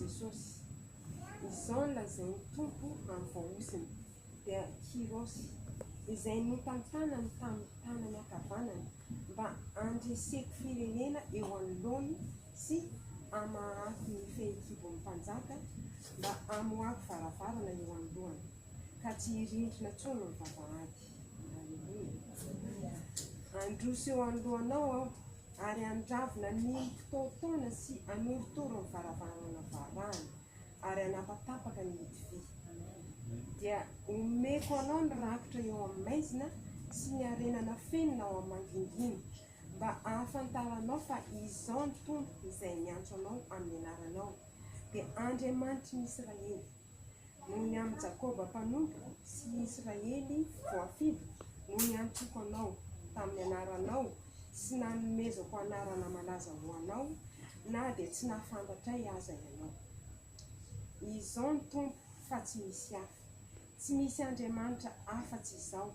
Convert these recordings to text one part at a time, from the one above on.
Jesosy. Izao no lazainy tompo amin'ny vaosiny dia kirosy izay notantanany tamin'ny tanany ankavanany mba andreseko firenena eo anoloany sy amahafy ny fehikibon'ny mpanjaka mba amoako varavarana eo anoloany ka tsy hirindrina tsony ny vavahady. Androso eo anoloanao aho ary andravina ny mpitaotaona sy anoritoro ny varavarana varahana ary anapatapaka ny hidivy dia omeko anao ny rakitra eo amin'ny maizina sy ny arenana fenina ao amin'ny manginginy mba ahafantaranao fa izao ny tompo izay miantso anao amin'ny anaranao dia Andriamanitry ny Israely noho ny amin'ny Jakoba mpanompo sy Israely voafidy no niantsoko anao tamin'ny anaranao sy nanomezako anarana malaza ho anao na dia tsy nahafantatray aza ianao. Izao ny tompo fa tsy misy hafa, tsy misy Andriamanitra afa-tsy izao.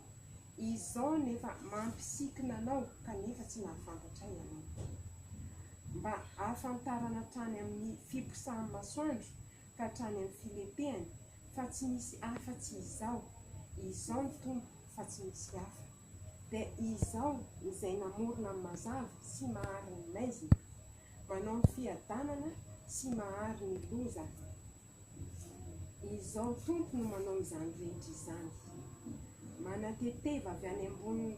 Izao nefa mampisikina anao kanefa tsy nahafantatray ianao. Mba ahafantarana trany amin'ny fiposahan'ny masoandro ka trany amin'ny filepehany fa tsy misy afa-tsy izao. Izao ny tompo fa tsy misy hafa. Dia izao izay namorona ny mazava sy mahary ny maizina, manao ny fiadanana sy mahary ny loza. Izao tompo no manao izany rehetra izany. Manateteva avy any ambony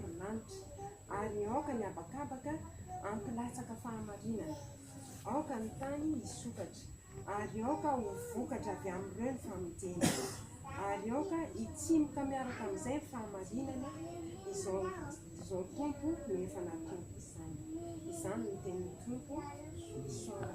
ry lanitra ary aoka ny habakabaka ampilatsaka fahamarinana. Aoka ny tany hisokatra ary aoka ho vokatra avy amin'ireo ny famijena ary aoka hitsimoka miaraka amin'izay ny fahamarinana. Izao tompo no efa natompo izany. Izany no tenin'ny tompo. Soa